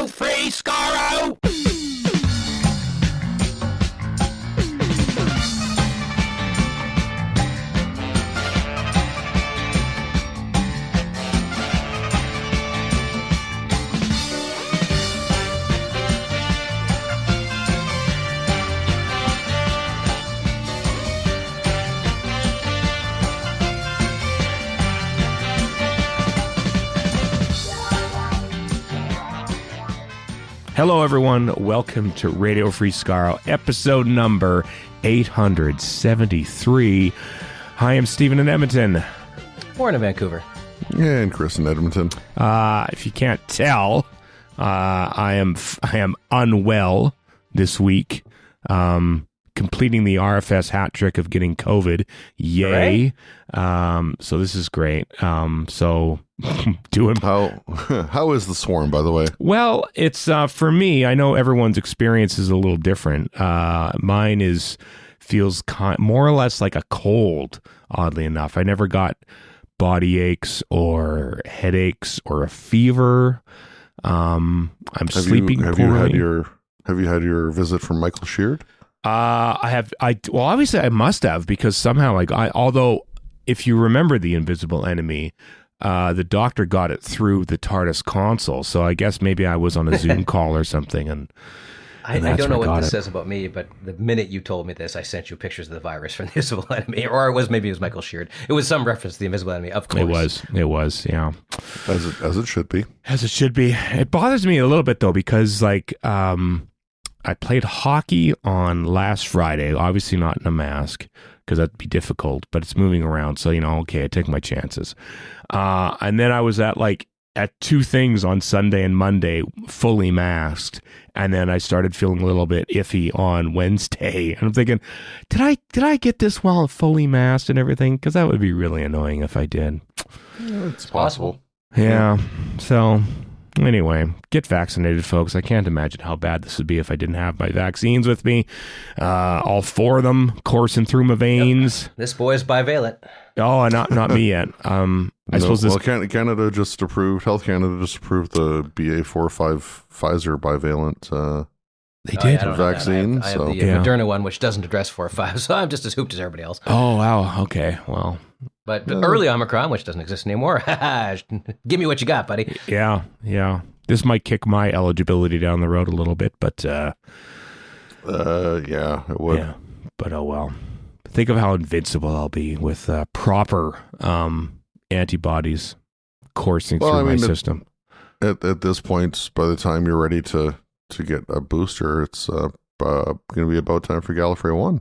Radio Free Skaro! Hello, everyone. Welcome to Radio Free Skaro, episode number 873. Hi, I'm Stephen in Edmonton. Born in Vancouver. Yeah, and Chris in Edmonton. If you can't tell, I am unwell this week. Completing the RFS hat trick of getting COVID. Yay. Right. So this is great. So doing... How is the swarm, by the way? Well, it's for me, I know everyone's experience is a little different. Mine feels more or less like a cold, oddly enough. I never got body aches or headaches or a fever. I'm sleeping poorly. Have you had your visit from Michael Sheard? Well, obviously I must have, because somehow, although if you remember The Invisible Enemy, the doctor got it through the TARDIS console. So I guess maybe I was on a Zoom call or something. And I don't know what this says about me, but the minute you told me this, I sent you pictures of the virus from The Invisible Enemy, or maybe it was Michael Sheard. It was some reference to The Invisible Enemy, of course. It was, yeah. As it should be. As it should be. It bothers me a little bit though, because I played hockey on last Friday, obviously not in a mask, because that'd be difficult, but it's moving around. So, okay, I take my chances. And then I was at two things on Sunday and Monday, fully masked. And then I started feeling a little bit iffy on Wednesday. And I'm thinking, did I get this while fully masked and everything? Because that would be really annoying if I did. Yeah, it's possible. Yeah. So... Anyway, get vaccinated, folks. I can't imagine how bad this would be if I didn't have my vaccines with me. All four of them coursing through my veins. Yep. This boy's bivalent. Oh, not me yet. I suppose this... Well, Canada just approved, Health Canada just approved the BA.4/5 Pfizer bivalent they did vaccine. I have the Moderna one, which doesn't address 4/5, so I'm just as hooped as everybody else. Oh, wow. Okay, well... But the early Omicron, which doesn't exist anymore, give me what you got, buddy. Yeah. This might kick my eligibility down the road a little bit, but... yeah, it would. Yeah, but oh well. Think of how invincible I'll be with proper antibodies coursing through my system. At this point, by the time you're ready to get a booster, it's going to be about time for Gallifrey One.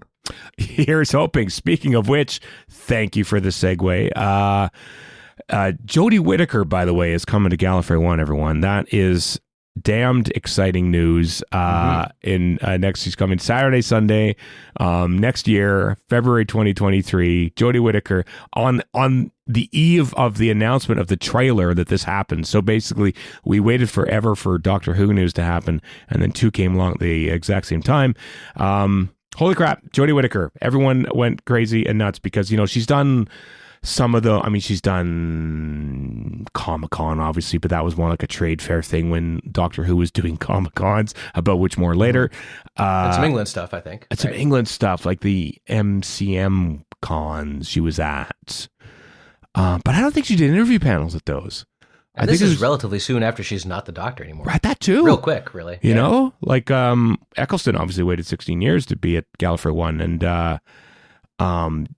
Here's hoping. Speaking of which, thank you for the segue. Jodie Whittaker, by the way, is coming to Gallifrey One, everyone. That is damned exciting news. She's coming Saturday, Sunday, next year, February 2023. Jodie Whittaker on the eve of the announcement of the trailer that this happened. So basically, we waited forever for Doctor Who news to happen, and then two came along at the exact same time. Holy crap, Jodie Whittaker. Everyone went crazy and nuts because, she's done she's done Comic-Con, obviously, but that was more like a trade fair thing when Doctor Who was doing Comic-Cons, about which more later. And some England stuff, I think. It's some England stuff, like the MCM cons she was at. But I don't think she did interview panels at those. And this is relatively soon after she's not the Doctor anymore. Right, that too. Real quick, really. You know? Like, Eccleston obviously waited 16 years to be at Gallifrey One, and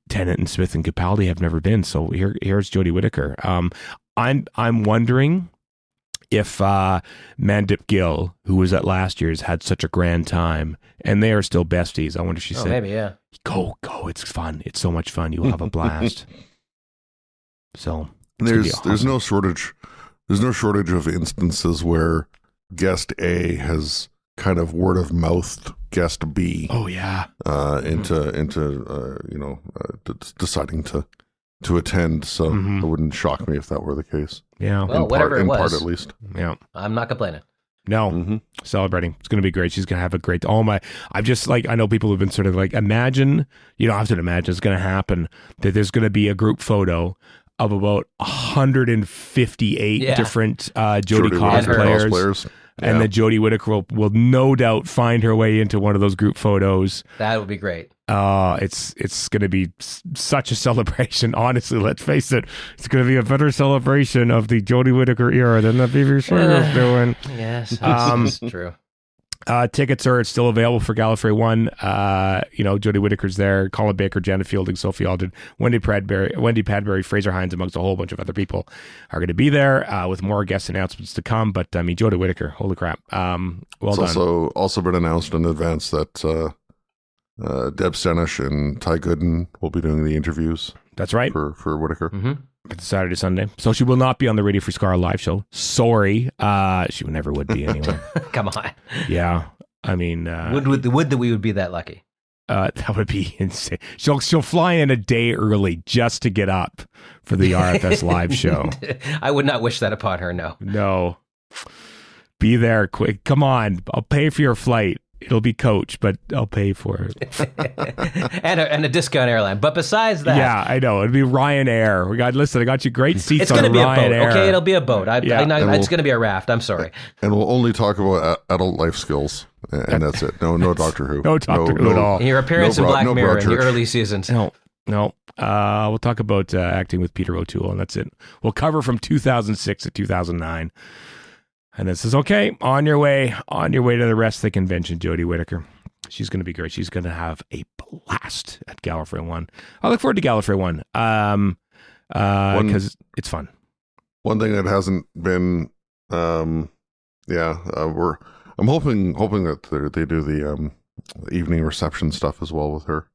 Tennant and Smith and Capaldi have never been. So here's Jodie Whittaker. I'm wondering if Mandip Gill, who was at last year's, had such a grand time, and they are still besties. I wonder if she said, maybe, yeah. Go, it's fun. It's so much fun. You'll have a blast. So there's no shortage. There's no shortage of instances where guest A has kind of word of mouthed guest B. Oh yeah. Deciding to attend. So it wouldn't shock me if that were the case. Yeah. Well, whatever it was. In part, at least. Yeah. I'm not complaining. No, celebrating. It's going to be great. She's going to have a great... I'm just like, I know people have been sort of like, imagine, you don't have to imagine, it's going to happen, that there's going to be a group photo of about 158 different Jodie cosplayers. And then Jodie Whittaker will no doubt find her way into one of those group photos. That would be great. It's going to be such a celebration. Honestly, let's face it. It's going to be a better celebration of the Jodie Whittaker era than the BBC was doing. Yes, that's true. Tickets are still available for Gallifrey One. Jodie Whittaker's there. Colin Baker, Janet Fielding, Sophie Aldred, Wendy Padbury, Fraser Hines, amongst a whole bunch of other people are going to be there with more guest announcements to come. But I mean, Jodie Whittaker, holy crap! It's done. Also been announced in advance that Deb Stenish and Ty Gooden will be doing the interviews. That's right for Whittaker. Mm-hmm. It's Saturday, Sunday. So she will not be on the Radio Free Skaro live show. Sorry. She never would be anyway. Come on. Yeah. I mean... would that we would be that lucky? That would be insane. She'll fly in a day early just to get up for the RFS live show. I would not wish that upon her, no. No. Be there quick. Come on. I'll pay for your flight. It'll be coach, but I'll pay for it. and a discount airline. But besides that... Yeah, I know. It'll be Ryanair. I got you great seats on Ryanair. It's going to be a boat. Okay, it'll be a boat. It's going to be a raft. I'm sorry. And we'll only talk about adult life skills. And that's it. No Doctor Who. No Doctor Who at all. Your appearance in Black Mirror in the early seasons. No. We'll talk about acting with Peter O'Toole, and that's it. We'll cover from 2006 to 2009. And this is okay. On your way to the rest of the convention, Jodie Whittaker. She's going to be great. She's going to have a blast at Gallifrey One. I look forward to Gallifrey One because it's fun. One thing that hasn't been, I'm hoping that they do the evening reception stuff as well with her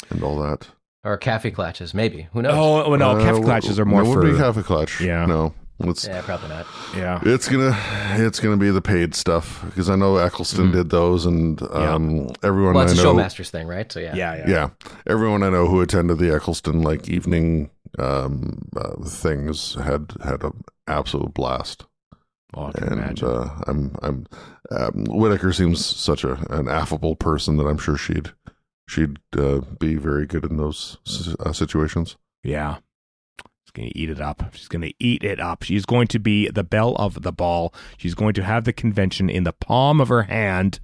and all that. Or cafe clutches, maybe. Who knows? Oh no, cafe clutches are more for... It would be cafe clutch. Yeah. No. Probably not. Yeah, it's gonna be the paid stuff because I know Eccleston did those, and everyone. Well, it's I a know, Showmasters thing, right? So yeah. Everyone I know who attended the Eccleston evening things had an absolute blast. Oh, I can imagine. I'm Whittaker seems such an affable person that I'm sure she'd be very good in those situations. Yeah. Going to eat it up. She's going to eat it up. She's going to be the belle of the ball. She's going to have the convention in the palm of her hand,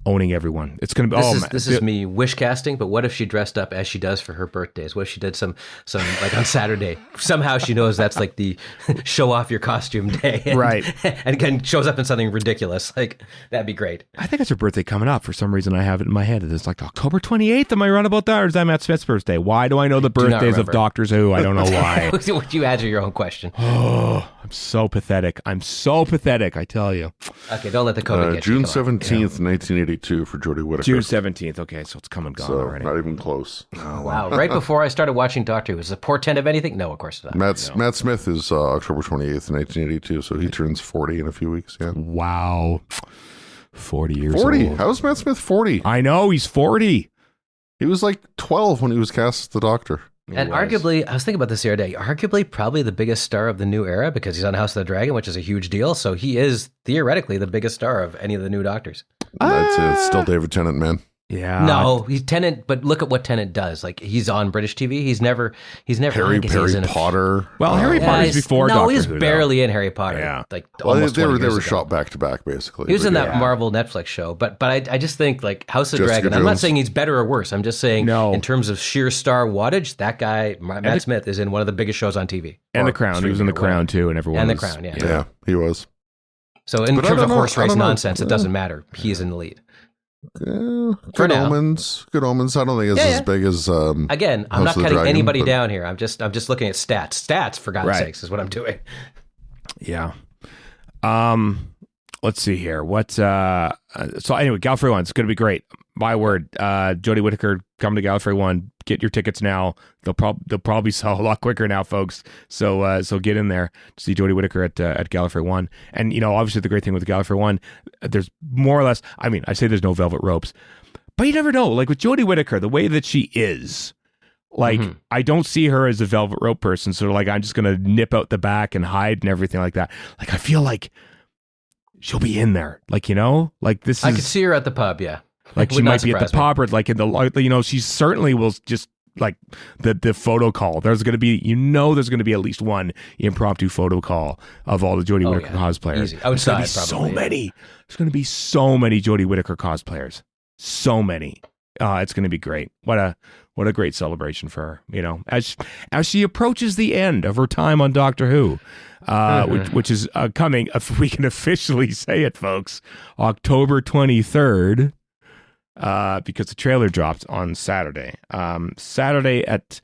owning everyone. It's going to be. This is me wish casting. But what if she dressed up as she does for her birthdays? What if she did some like on Saturday? Somehow she knows that's like the show off your costume day, right? And again shows up in something ridiculous. Like that'd be great. I think it's her birthday coming up. For some reation, I have it in my head. It's like October 28th. Am I right about that, or is that Matt Smith's birthday? Why do I know the birthdays of Doctors Who? I don't know why. Would you answer your own question? Oh, I'm so pathetic. I tell you. Okay, don't let the COVID get you. June 17th, 1982 for Jodie Whittaker. June 17th. Okay, so it's come and gone already. Not even close. Oh, wow. Right before I started watching Doctor Who. Was it a portent of anything? No, of course not. Matt Smith is October 28th, 1982, so he turns 40 in a few weeks. Yeah. Wow. 40 years 40? old. How is Matt Smith 40? I know, he's 40. He was like 12 when he was cast as the Doctor. And arguably, I was thinking about this the other day, arguably probably the biggest star of the new era because he's on House of the Dragon, which is a huge deal. So he is theoretically the biggest star of any of the new Doctors. I'd say it's still David Tennant, man. Yeah. No, he's Tennant, but look at what Tennant does. Like he's on British TV. He's never Harry Potter. Well, Harry Potter's before Doctor Who. No, he's barely in Harry Potter. Yeah. Like they were shot back to back basically. He was in that Marvel Netflix show, but I just think like House of the Dragon. Jones. I'm not saying he's better or worse. I'm just saying in terms of sheer star wattage, that guy Matt Smith is in one of the biggest shows on TV. And The Crown. He was in The Crown too, and everyone. And was, The Crown, yeah. Yeah, he was. So in terms of horse race nonsense, it doesn't matter. He is in the lead. Good omens. I don't think it's as big as. Again, I'm not cutting anybody down here. I'm just looking at stats. Stats, for God's sakes, is what I'm doing. Yeah. Let's see here. So anyway, Gallifrey One. It's going to be great. My word. Jodie Whittaker, come to Gallifrey One. Get your tickets now. They'll probably sell a lot quicker now, folks. So get in there to see Jodie Whittaker at Gallifrey One. And obviously the great thing with Gallifrey One, there's more or less. I mean, I say there's no velvet ropes, but you never know. Like with Jodie Whittaker, the way that she is, like I don't see her as a velvet rope person. So like I'm just gonna nip out the back and hide and everything like that. Like I feel like she'll be in there. Like like this. I could see her at the pub. Yeah. Like she might be at the pub or like in the, she certainly will just like the photo call. There's going to be, there's going to be at least one impromptu photo call of all the Jodie Whittaker cosplayers. Easy. Outside, so many. There's going to be so many Jodie Whittaker cosplayers. So many. It's going to be great. What a great celebration for her. As she approaches the end of her time on Doctor Who, which is coming. If we can officially say it, folks, October 23rd. Because the trailer dropped on Saturday. Saturday at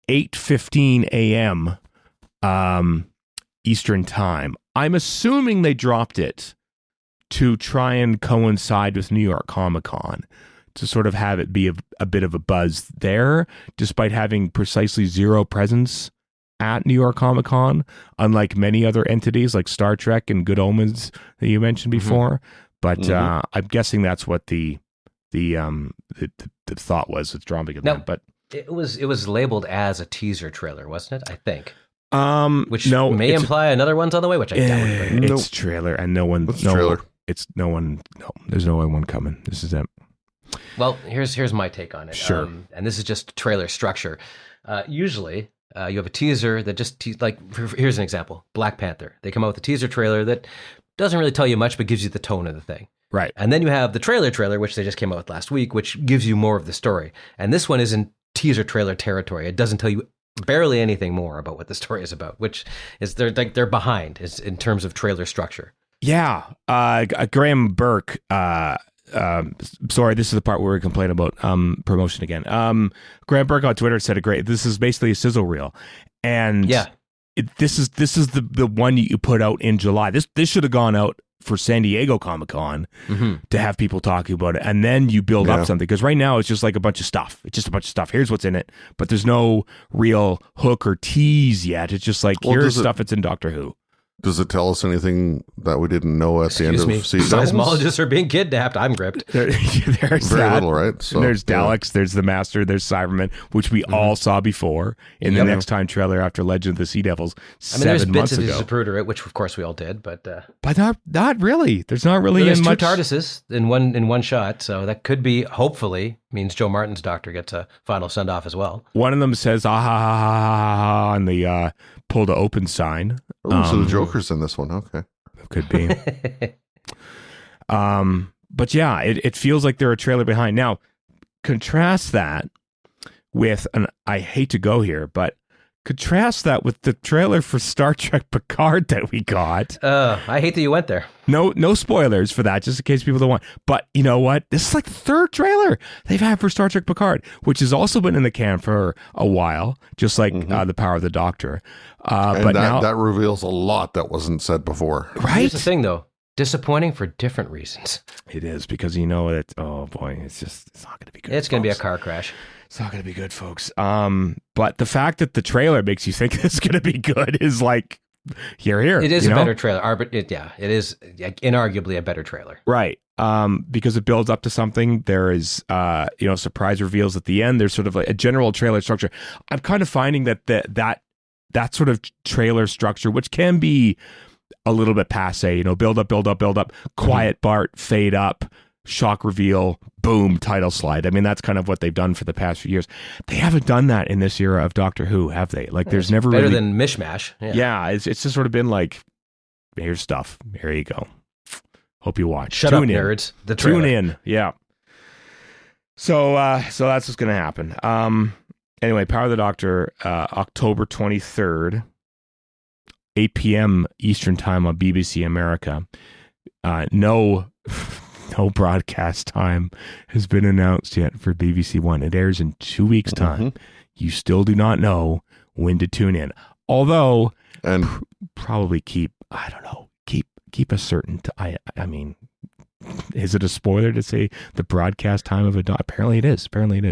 8:15 a.m. Eastern time. I'm assuming they dropped it to try and coincide with New York Comic Con to sort of have it be a bit of a buzz there, despite having precisely zero presence at New York Comic Con, unlike many other entities like Star Trek and Good Omens that you mentioned before. But I'm guessing that's what the thought was with dropping it. Now, but it was labeled as a teaser trailer, wasn't it? I think. Which no, may imply another one's on the way, which I doubt. It's trailer, and no one. Trailer? It's no one. No, there's no one coming. This is it. Well, here's my take on it. Sure. And this is just trailer structure. Usually, you have a teaser that just here's an example: Black Panther. They come out with a teaser trailer that doesn't really tell you much, but gives you the tone of the thing. Right. And then you have the trailer, which they just came out with last week, which gives you more of the story. And this one is in teaser trailer territory. It doesn't tell you barely anything more about what the story is about, which is they're behind in terms of trailer structure. Yeah. Graham Burke, sorry, this is the part where we complain about promotion again. Graham Burke on Twitter said this is basically a sizzle reel. And this is the one you put out in July. This should have gone out for San Diego Comic-Con to have people talking about it, and then you build up something, because right now it's just like a bunch of stuff. It's just a bunch of stuff. Here's what's in it, but there's no real hook or tease yet. It's just like, here's stuff that's in Doctor Who. Does it tell us anything that we didn't know at the end of Sea Devils? Seismologists are being kidnapped. I'm gripped. There's very little, right? So, there's Daleks, there's the Master, there's Cybermen, which we all saw before in the Next Time trailer after Legend of the Sea Devils 7 months ago. There's bits of Zapruder, which of course we all did, but not really. There's not really there's much. Two TARDISes in one shot, so that could be, hopefully, means Joe Martin's Doctor gets a final send off as well. One of them says "ah ha ha ha ha" on the pull to open sign. So the Joker's in this one. Okay, could be. But yeah, it feels like they're a trailer behind. Now, contrast that with, and I hate to go here, but contrast that with the trailer for Star Trek Picard that we got. I hate that you went there. No spoilers for that, just in case people don't want. But you know what? This is like the third trailer they've had for Star Trek Picard, which has also been in the can for a while, just like The Power of the Doctor. But now that reveals a lot that wasn't said before. Right? Here's the thing, though. Disappointing for different reasons. It is, because that, oh boy, it's not going to be good. It's going to be a car crash. It's not going to be good, folks. But the fact that the trailer makes you think it's going to be good is like, here. It is a better trailer. It is inarguably a better trailer. Right. Because it builds up to something. There is, surprise reveals at the end. There's sort of like a general trailer structure. I'm kind of finding that sort of trailer structure, which can be a little bit passe, build up, quiet Bart, fade up, shock reveal, boom, title slide. I mean, that's kind of what they've done for the past few years. They haven't done that in this era of Doctor Who, have they? Like, there's never better really than mishmash. Yeah, it's just sort of been like, here's stuff. Here you go. Hope you watch. Tune up, in. Nerds. The trailer. Tune in. Yeah. So that's what's going to happen. Anyway, Power of the Doctor, October 23rd, 8 p.m. Eastern Time on BBC America. No broadcast time has been announced yet for BBC One. It airs in 2 weeks' time. You still do not know when to tune in. Although, and probably keep a certain. I mean, is it a spoiler to say the broadcast time of a dog? Apparently it is.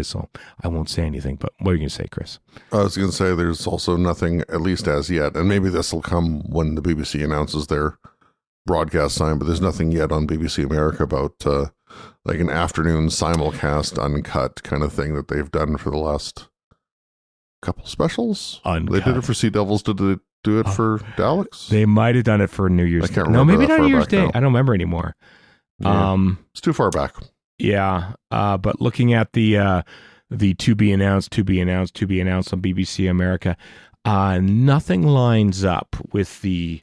So I won't say anything. But what are you going to say, Chris? I was going to say there's also nothing, at least as yet, and maybe this will come when the BBC announces their broadcast time, but there's nothing yet on BBC America about like an afternoon simulcast uncut kind of thing that they've done for the last couple specials. Uncut. They did it for Sea Devils. Did they do it for Daleks? They might have done it for New Year's. I can't remember. No, maybe not New Year's Day. Now. I don't remember anymore. Yeah. It's too far back. Yeah, but looking at the the to be announced on BBC America. Nothing lines up with the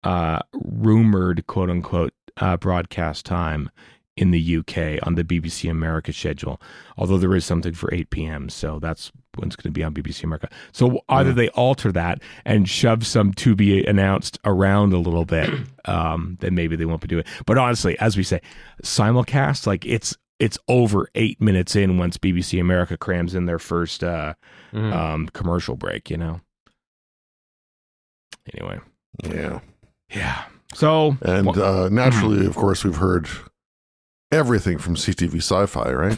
rumored quote unquote broadcast time in the UK on the BBC America schedule, although there is something for 8 p.m. So that's when it's going to be on BBC America. So either they alter that and shove some to be announced around a little bit, then maybe they won't be doing it. But honestly, as we say, simulcast, like it's over 8 minutes in once BBC America crams in their first commercial break, you know? Anyway. Yeah. So. And naturally, of course, we've heard everything from CTV Sci-Fi, right?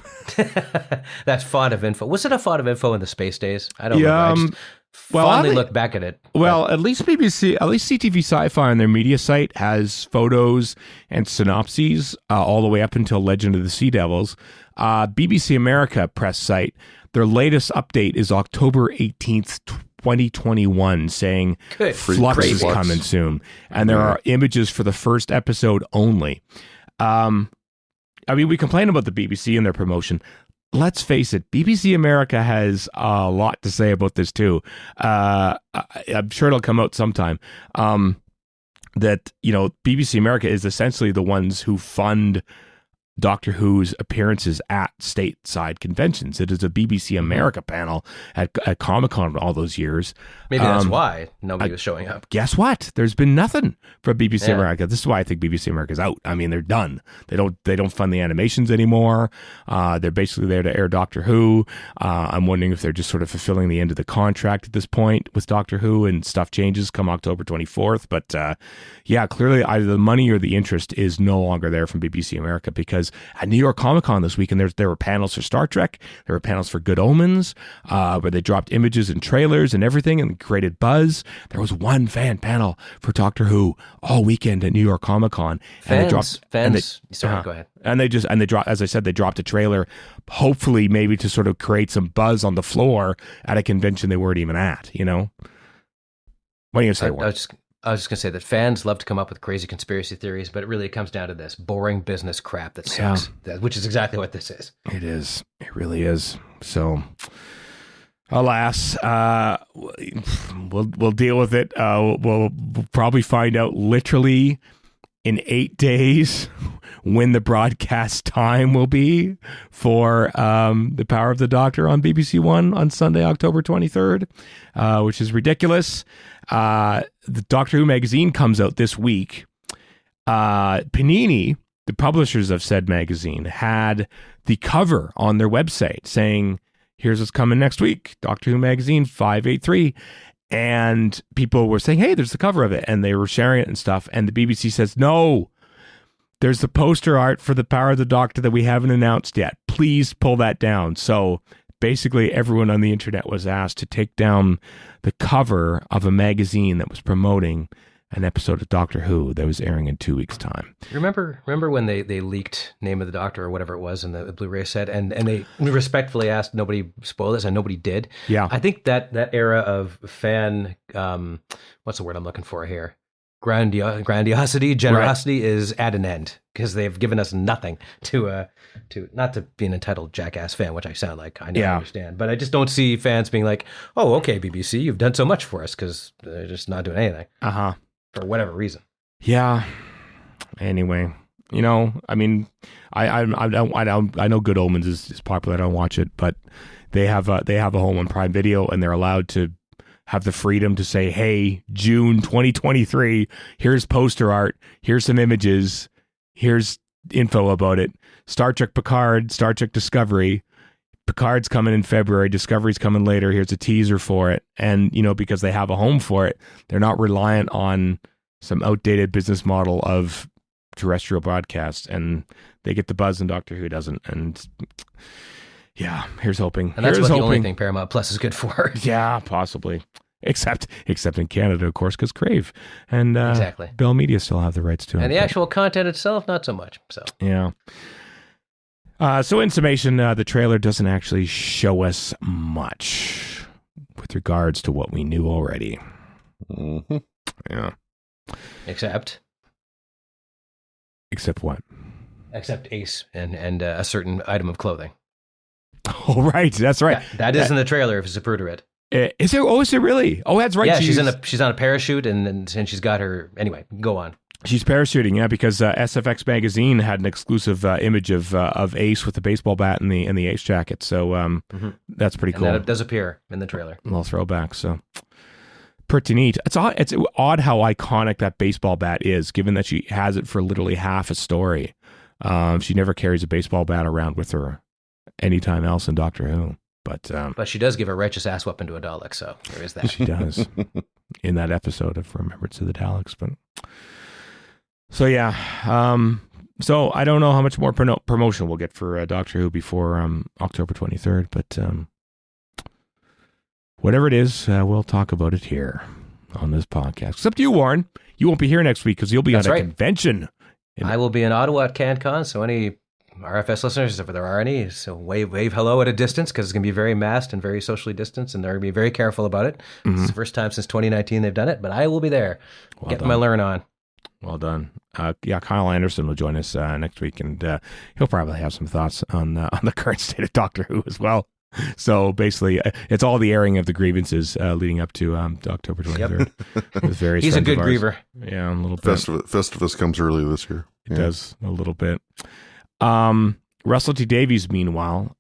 That's font of info. Was it a font of info in the space days? I don't know. I just fondly look back at it. Well, at least CTV Sci-Fi on their media site has photos and synopses all the way up until Legend of the Sea Devils. BBC America press site, their latest update is October 18th, 2021, saying Flux is coming soon. And there are images for the first episode only. I mean, we complain about the BBC and their promotion. Let's face it, BBC America has a lot to say about this too. I'm sure it'll come out sometime. That, BBC America is essentially the ones who fund Doctor Who's appearances at stateside conventions. It is a BBC America panel at Comic-Con all those years. Maybe that's why nobody was showing up. Guess what? There's been nothing for BBC America. This is why I think BBC America's out. I mean, they're done. They don't fund the animations anymore. They're basically there to air Doctor Who. I'm wondering if they're just sort of fulfilling the end of the contract at this point with Doctor Who, and stuff changes come October 24th. But clearly either the money or the interest is no longer there from BBC America, because at New York Comic Con this weekend, there were panels for Star Trek, there were panels for Good Omens, where they dropped images and trailers and everything and created buzz. There was one fan panel for Doctor Who all weekend at New York Comic Con. Sorry, go ahead. And they dropped, as I said, they dropped a trailer, hopefully maybe to sort of create some buzz on the floor at a convention they weren't even at. What are you gonna say, Warren? I was just going to say that fans love to come up with crazy conspiracy theories, but it really comes down to this boring business crap that sucks, which is exactly what this is. It is. It really is. So, alas, we'll deal with it. We'll probably find out literally in 8 days when the broadcast time will be for The Power of the Doctor on BBC One on Sunday, October 23rd, which is ridiculous. The Doctor Who magazine comes out this week. Panini, the publishers of said magazine, had the cover on their website saying, here's what's coming next week, Doctor Who magazine 583. And people were saying, hey, there's the cover of it. And they were sharing it and stuff. And the BBC says, no, there's the poster art for The Power of the Doctor that we haven't announced yet. Please pull that down. So basically everyone on the internet was asked to take down the cover of a magazine that was promoting an episode of Doctor Who that was airing in 2 weeks' time. Remember when they leaked Name of the Doctor or whatever it was in the Blu-ray set, and they respectfully asked nobody spoil this, and nobody did. Yeah, I think that era of fan, what's the word I'm looking for here? Grandiosity, generosity is at an end, because they've given us nothing to not to be an entitled jackass fan, which I sound like. I never understand, but I just don't see fans being like, "Oh, okay, BBC, you've done so much for us," because they're just not doing anything. For whatever reason. Yeah. Anyway, I mean, I know Good Omens is popular. I don't watch it, but they have a home on Prime Video, and they're allowed to have the freedom to say, hey, June 2023, here's poster art, here's some images, here's info about it. Star Trek Picard, Star Trek Discovery. Picard's coming in February, Discovery's coming later, here's a teaser for it. And, because they have a home for it, they're not reliant on some outdated business model of terrestrial broadcast, and they get the buzz and Doctor Who doesn't. And yeah, here's hoping. And that's the only thing Paramount Plus is good for. Yeah, possibly. Except in Canada, of course, because Crave and exactly. Bell Media still have the rights to it. And the actual content itself, not so much. So yeah. So in summation, the trailer doesn't actually show us much with regards to what we knew already. Mm-hmm. Yeah. Except what? Except Ace and a certain item of clothing. Oh, right. That's right. That is in the trailer of Zapruder. Is there? Oh, is there really? Oh, that's right. Yeah, she's on a parachute and she's got her. Anyway, go on. She's parachuting, yeah, because SFX magazine had an exclusive image of Ace with the baseball bat and the Ace jacket. So that's pretty cool. And that does appear in the trailer. A little throwback. So pretty neat. It's odd how iconic that baseball bat is, given that she has it for literally half a story. She never carries a baseball bat around with her anytime else in Doctor Who. But she does give a righteous ass weapon to a Dalek, so there is that. She does in that episode of Remembrance of the Daleks. But so yeah, so I don't know how much more promotion we'll get for Doctor Who before October 23rd, but whatever it is, we'll talk about it here on this podcast. Except you, Warren, you won't be here next week because you'll be at a convention. I will be in Ottawa at CanCon, so any RFS listeners, if there are any, so wave hello at a distance, because it's going to be very masked and very socially distanced, and they're going to be very careful about it. Mm-hmm. It's the first time since 2019 they've done it, but I will be there. Getting my learn on. Well done. Kyle Anderson will join us next week, and he'll probably have some thoughts on the current state of Doctor Who as well. So basically, it's all the airing of the grievances leading up to October 23rd. With various He's a good griever. Yeah, a little bit. Festivus comes early this year. It does a little bit. Russell T Davies, meanwhile,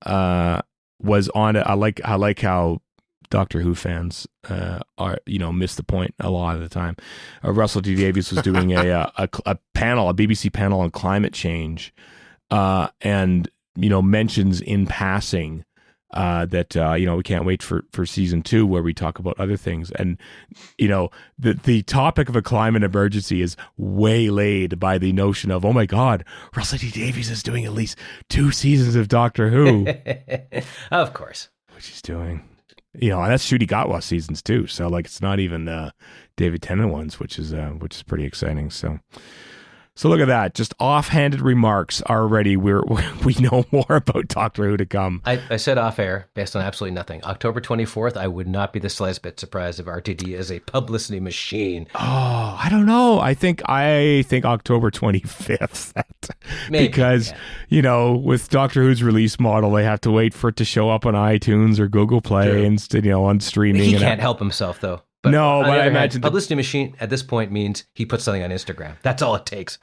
was on. I like how Doctor Who fans miss the point a lot of the time. Russell T Davies was doing a panel, a BBC panel on climate change, and mentions in passing that we can't wait for season 2 where we talk about other things. And the topic of a climate emergency is waylaid by the notion of, oh my God, Russell T Davies is doing at least 2 seasons of Doctor Who. Of course, which he's doing. And that's Ncuti Gatwa seasons too. So it's not even David Tennant ones, which is pretty exciting. So look at that. Just offhanded remarks already. We know more about Doctor Who to come. I said off air, based on absolutely nothing. October 24th, I would not be the slightest bit surprised if RTD is a publicity machine. Oh, I don't know. I think October 25th. Maybe, because, with Doctor Who's release model, they have to wait for it to show up on iTunes or Google Play and on streaming. He can't help himself, though. But I imagine publicity machine at this point means he puts something on Instagram. That's all it takes.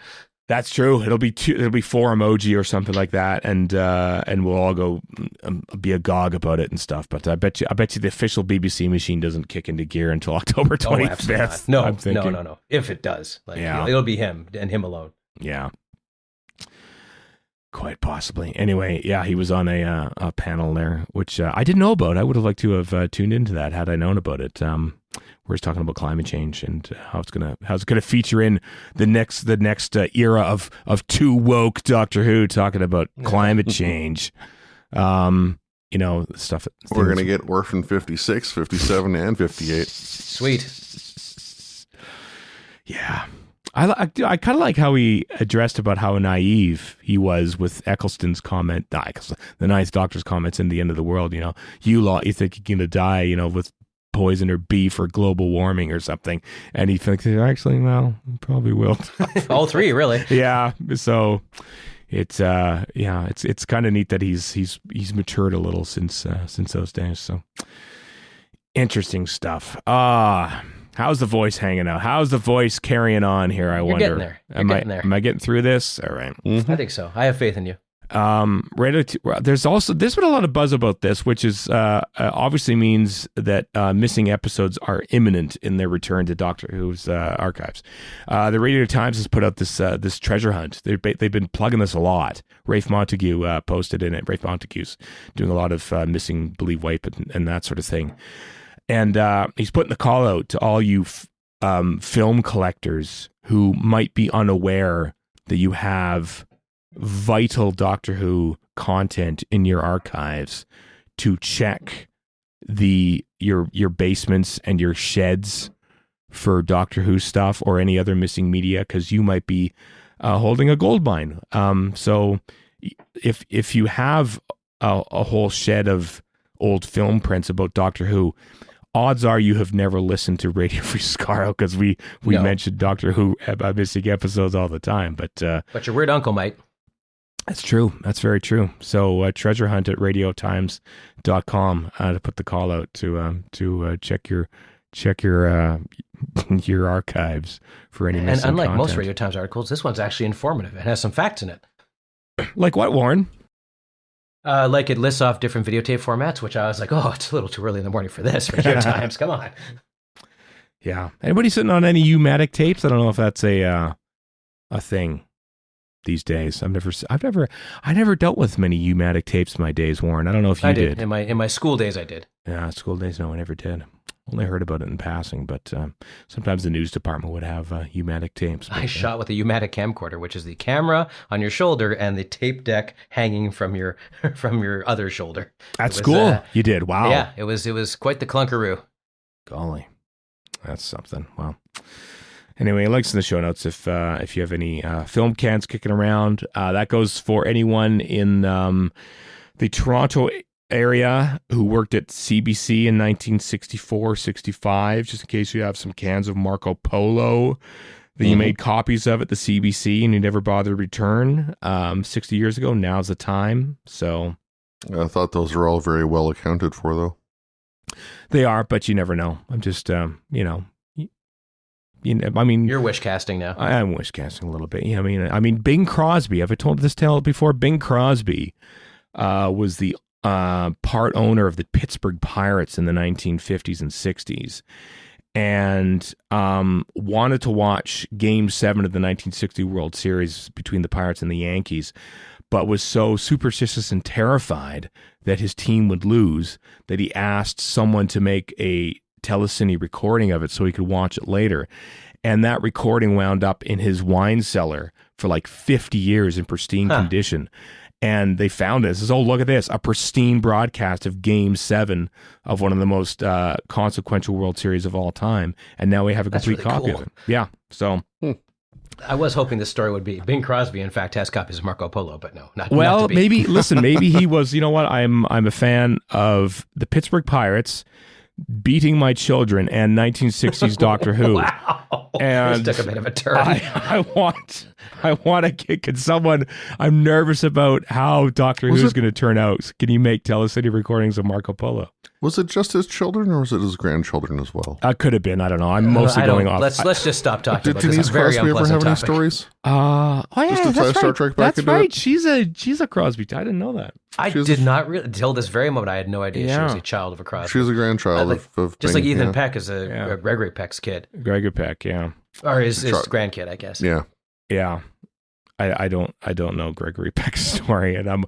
That's true. It'll be 4 emoji or something like that, and we'll all go be agog about it and stuff. But I bet you the official BBC machine doesn't kick into gear until October 25th. No, I'm thinking. No. If it does, it'll be him and him alone. Yeah. Quite possibly. Anyway, yeah, he was on a panel there, which I didn't know about. I would have liked to have tuned into that had I known about it. Where he's talking about climate change and how it's gonna feature in the next era of too woke Doctor Who talking about climate change. Stuff. We're gonna get Orphan 56, 57, and 58. Sweet. Yeah. I kind of like how he addressed about how naive he was with Eccleston's comment, the Ninth Doctor's comments in The End of the World. You think you're going to die, with poison or beef or global warming or something. And he thinks, actually, well, probably will. All 3, really. Yeah. So it's kind of neat that he's matured a little since those days. So interesting stuff. How's the voice hanging out? How's the voice carrying on here? I wonder. Getting there. Am I getting through this? All right. Mm-hmm. I think so. I have faith in you. There's been a lot of buzz about this, which is obviously means that missing episodes are imminent in their return to Doctor Who's archives. The Radio Times has put out this treasure hunt. They've been plugging this a lot. Rafe Montague posted in it. Rafe Montague's doing a lot of missing, believe wipe and that sort of thing. And he's putting the call out to all you film collectors who might be unaware that you have vital Doctor Who content in your archives to check your basements and your sheds for Doctor Who stuff or any other missing media, because you might be holding a gold mine. So if you have a whole shed of old film prints about Doctor Who, odds are you have never listened to Radio Free Skaro, because we mentioned Doctor Who missing episodes all the time. But your weird uncle might. That's true. That's very true. So treasure hunt at radiotimes.com to put the call out to check your your archives for any missing And unlike content. most Radio Times articles, this one's actually informative. It has some facts in it. Like what, Warren? Like it lists off different videotape formats, which I was like, oh, it's a little too early in the morning for this. Radio Times, come on. Yeah. Anybody sitting on any U-matic tapes? I don't know if that's a thing these days. I never dealt with many U-matic tapes in my days, Warren. I don't know if you did. In my school days, I did. Yeah, school days, no, I never did. Only heard about it in passing, but sometimes the news department would have U-matic tapes. But, I shot with a U-matic camcorder, which is the camera on your shoulder and the tape deck hanging from your other shoulder. That's cool. You did. Wow. Yeah, it was quite the clunkaroo. Golly, that's something. Wow. Anyway, links in the show notes if you have any film cans kicking around. That goes for anyone in the Toronto area who worked at CBC in 1964-65, just in case you have some cans of Marco Polo that you made copies of at the CBC and you never bothered to return 60 years ago. Now's the time. So I thought those are all very well accounted for, though. They are, but you never know. I'm just, I mean, you're wish casting now. I am wish casting a little bit. Yeah, I mean, Bing Crosby. Have I told this tale before? Bing Crosby was the part owner of the Pittsburgh Pirates in the 1950s and 60s, and wanted to watch Game 7 of the 1960 World Series between the Pirates and the Yankees, but was so superstitious and terrified that his team would lose that he asked someone to make a telecine recording of it so he could watch it later. And that recording wound up in his wine cellar for like 50 years in pristine condition. And they found it. It says, oh, look at this, a pristine broadcast of Game 7 of one of the most consequential World Series of all time. And now we have a complete really copy cool. of it. Yeah. So... I was hoping this story would be Bing Crosby, in fact, has copies of Marco Polo, but no, not well, not to be. maybe, listen, maybe he was, you know what? I'm a fan of the Pittsburgh Pirates, Beating My Children, and 1960s Doctor Who. Wow. And this took a bit of a turn. I want to get, can someone, I'm nervous about how Doctor Who is going to turn out. Can you make telecity recordings of Marco Polo? Was it just his children or was it his grandchildren as well? Could have been. I don't know. I'm mostly going off. Let's just stop talking about Did this. Denise Very Crosby ever have unpleasant any topic. stories? Oh yeah, Just to tie that's Star right. Trek back That's into right. it? She's a Crosby. I didn't know that. I did not really, until this very moment, I had no idea she was a child of a Crosby. She was a grandchild of just Bing, like Ethan yeah. Peck is a Gregory Peck's kid. Gregory Peck, yeah. Or his grandkid, I guess. Yeah. Yeah. I don't know Gregory Peck's story, and I'm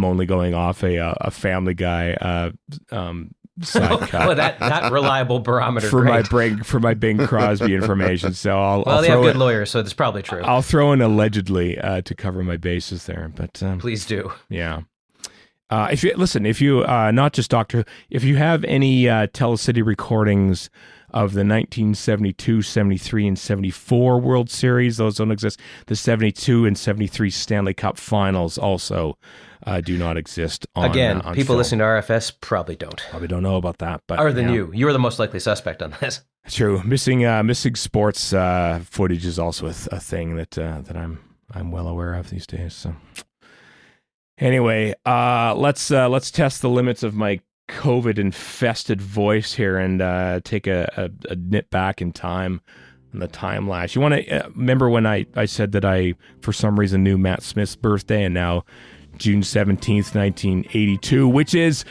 only going off a Family Guy side cut. Well, that reliable barometer for great. my Bing Crosby information. So I'll they throw have good lawyers, so it's probably true. I'll throw in allegedly to cover my bases there, but Please do. Yeah. If you not just Doctor, if you have any telecity recordings of the 1972, 73, and 74 World Series, those don't exist. The 72 and 73 Stanley Cup Finals also do not exist. Again, on people film. listening to RFS probably don't. Probably don't know about that, but Other than you. You're the most likely suspect on this. True. Missing sports footage is also a thing that I'm well aware of these days. So anyway, let's test the limits of my COVID-infested voice here and take a nip back in time on the Timelash. You want to remember when I said that I, for some reason, knew Matt Smith's birthday, and now June 17th, 1982, which is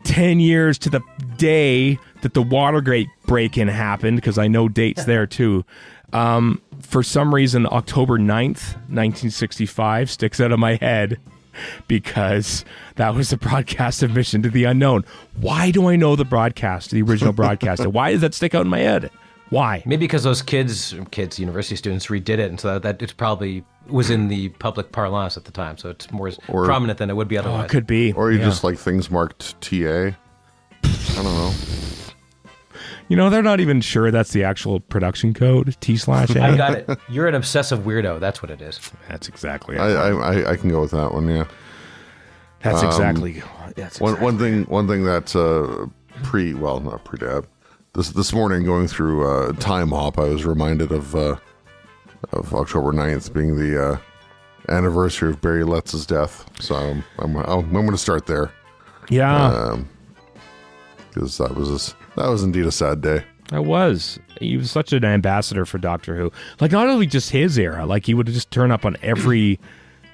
10 years to the day that the Watergate break-in happened, because I know dates there too. For some reason, October 9th, 1965 sticks out of my head, because that was the broadcast of Mission to the Unknown. Why do I know the original broadcast? Why does that stick out in my head? Why? Maybe because those kids, university students, redid it, and so that it probably was in the public parlance at the time, so it's more prominent than it would be otherwise. Could be. Or you just like things marked TA. I don't know. You know, they're not even sure that's the actual production code, T/A. I got it. You're an obsessive weirdo. That's what it is. That's exactly it. I can go with that one. Yeah. That's exactly. One thing that not pre-dab. This morning, going through Time Hop, I was reminded of October 9th being the anniversary of Barry Letts' death. So I'm going to start there. Yeah. Because that was indeed a sad day. It was. He was such an ambassador for Doctor Who. Like, not only just his era, like, he would just turn up on every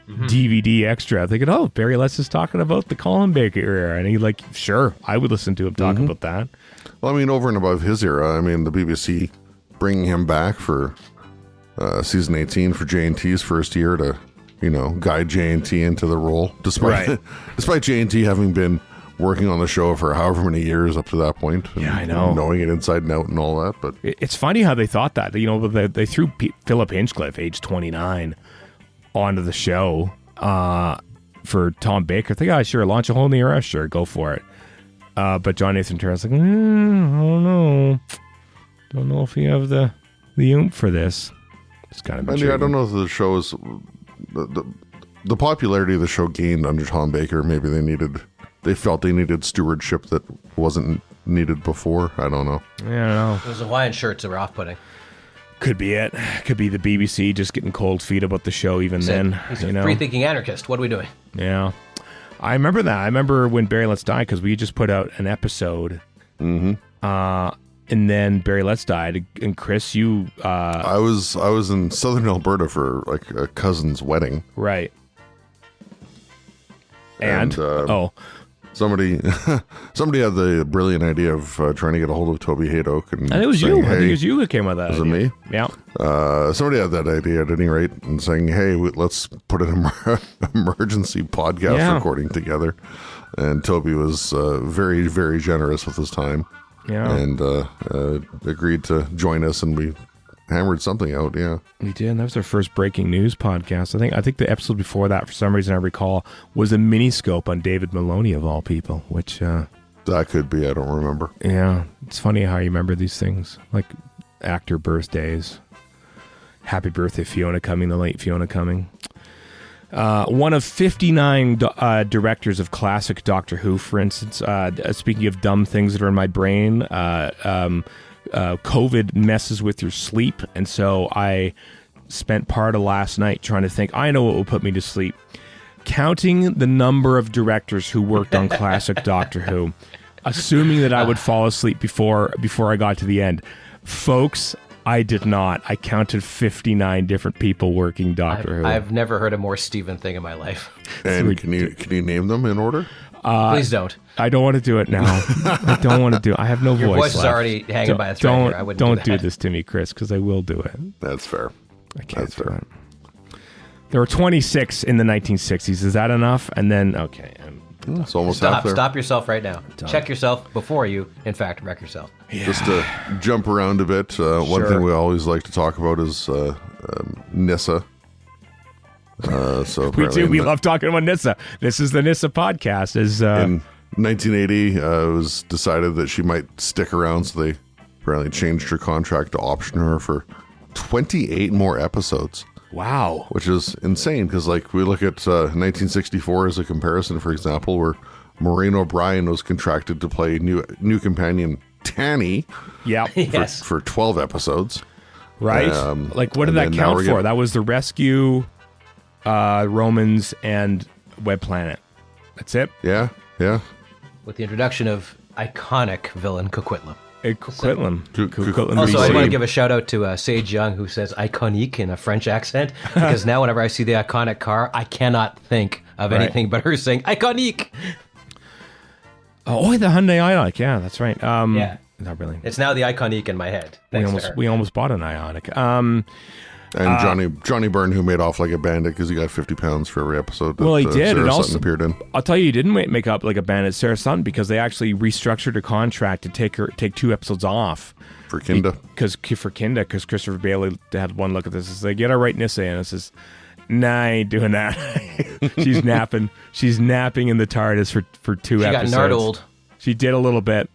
DVD extra thinking, oh, Barry Letts is talking about the Colin Baker era. And he like, sure, I would listen to him talk about that. Well, I mean, over and above his era, I mean, the BBC bringing him back for season 18 for J&T's first year to, guide J&T into the role. Despite J&T having been working on the show for however many years up to that point. And, I know. Knowing it inside and out and all that. But it's funny how they thought that. They threw Philip Hinchcliffe, age 29, onto the show for Tom Baker. Think, sure, launch a whole new era. Sure, go for it. But John Nathan Turner's like, I don't know. Don't know if you have the oomph for this. It's kind of. I don't know if the show is the popularity of the show gained under Tom Baker. Maybe they felt they needed stewardship that wasn't needed before. I don't know. I don't know. It was Hawaiian shirts that were off-putting. Could be it. Could be the BBC just getting cold feet about the show even then. He's a free-thinking anarchist. What are we doing? Yeah. I remember that. I remember when Barry Letts died because we just put out an episode. Mm-hmm. And then Barry Letts died. And Chris, you... I was in southern Alberta for like a cousin's wedding. Right. And somebody had the brilliant idea of trying to get a hold of Toby Haydock. And it was you. I think it was you who came with that. Was it me? Yeah. Somebody had that idea at any rate and saying, hey, let's put an emergency podcast recording together. And Toby was very, very generous with his time. Yeah. And agreed to join us, and we hammered something out. Yeah, we did. And that was our first breaking news podcast. I think the episode before that, for some reason I recall, was a mini scope on David Maloney of all people. Which that could be. I don't remember. Yeah, it's funny how you remember these things, like actor birthdays. Happy birthday, Fiona Cumming, the late Fiona Cumming. One of 59 directors of classic Doctor Who, for instance. Speaking of dumb things that are in my brain, COVID messes with your sleep, and so I spent part of last night trying to think, I know what will put me to sleep. Counting the number of directors who worked on classic Doctor Who, assuming that I would fall asleep before I got to the end. Folks, I did not. I counted 59 different people working Doctor Who. I've never heard a more Steven thing in my life. And can you name them in order? Please don't. I don't want to do it now. I don't want to do it. I have no voice left. Your voice is already hanging by a thread here. I wouldn't don't do this to me, Chris, because I will do it. That's fair. I can't do it. There were 26 in the 1960s. Is that enough? And then, okay. It's almost half there. Stop yourself right now. Check yourself before you, in fact, wreck yourself. Yeah. Just to jump around a bit, one thing we always like to talk about is Nyssa. So we do. We love talking about Nyssa. This is the Nyssa podcast. In 1980, it was decided that she might stick around, so they apparently changed her contract to option her for 28 more episodes. Wow. Which is insane, because like we look at 1964 as a comparison, for example, where Maureen O'Brien was contracted to play new companion Tanny. Yeah. Yes. For 12 episodes. Right. Like, what did that count for? That was the Rescue, Romans, and Web Planet. That's it? Yeah. Yeah. With the introduction of iconic villain Coquitlam. Coquitlam. Also, I want to give a shout out to Sage Young, who says iconique in a French accent, because now whenever I see the iconic car, I cannot think of anything but her saying iconique. Oh, the Hyundai Ioniq. Yeah, that's right. Yeah. Not really. It's now the iconique in my head. We almost bought an Ioniq. And Johnny Byrne, who made off like a bandit because he got 50 pounds for every episode. Well, he did. Sarah and Sutton also appeared in. I'll tell you, he didn't make up like a bandit, Sarah Sutton, because they actually restructured her contract to take 2 episodes off for Kinda. Because Christopher Bailey had one look at this. It's like, get her right Nyssa, and it says, nah, I ain't doing that. She's napping. She's napping in the TARDIS for 2 episodes. She got nardled. She did a little bit.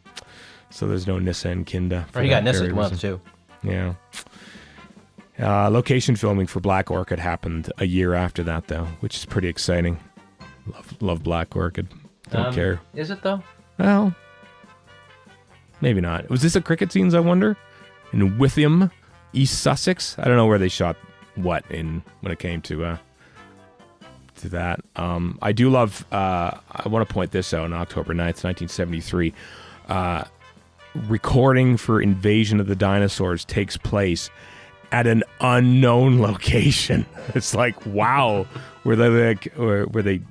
So there's no Nyssa and Kinda. Or he got Nyssa once too. Yeah. Location filming for Black Orchid happened a year after that, though, which is pretty exciting. Love Black Orchid. Don't care. Is it, though? Well, maybe not. Was this a cricket scenes, I wonder? In Witham, East Sussex? I don't know where they shot what when it came to to that. I do love, I want to point this out on October 9th, 1973. Recording for Invasion of the Dinosaurs takes place at an unknown location. It's like, wow, were they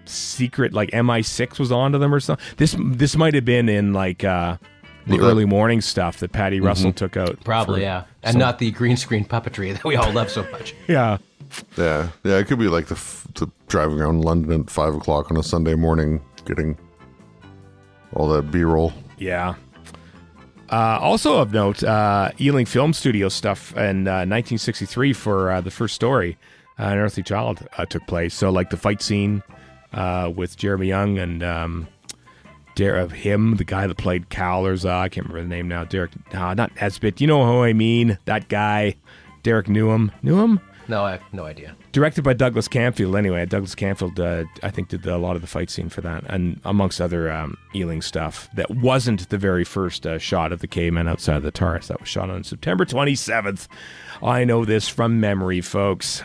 secret, like MI6 was onto them or something? This might have been in like the early morning stuff that Patty Russell took out. Probably, yeah. And not the green screen puppetry that we all love so much. Yeah. Yeah. It could be like the driving around London at 5 o'clock on a Sunday morning, getting all that B-roll. Yeah. Also of note, Ealing Film Studio stuff in 1963 for the first story, An Earthly Child, took place. So like the fight scene with Jeremy Young and the guy that played Cal, I can't remember the name now. Derek, not Esbit. You know who I mean? That guy, Derek Newham. Newham? No, I have no idea. Directed by Douglas Camfield, anyway. Douglas Camfield, I think, did a lot of the fight scene for that, and amongst other Ealing stuff. That wasn't the very first shot of the caveman outside of the TARDIS. That was shot on September 27th. I know this from memory, folks.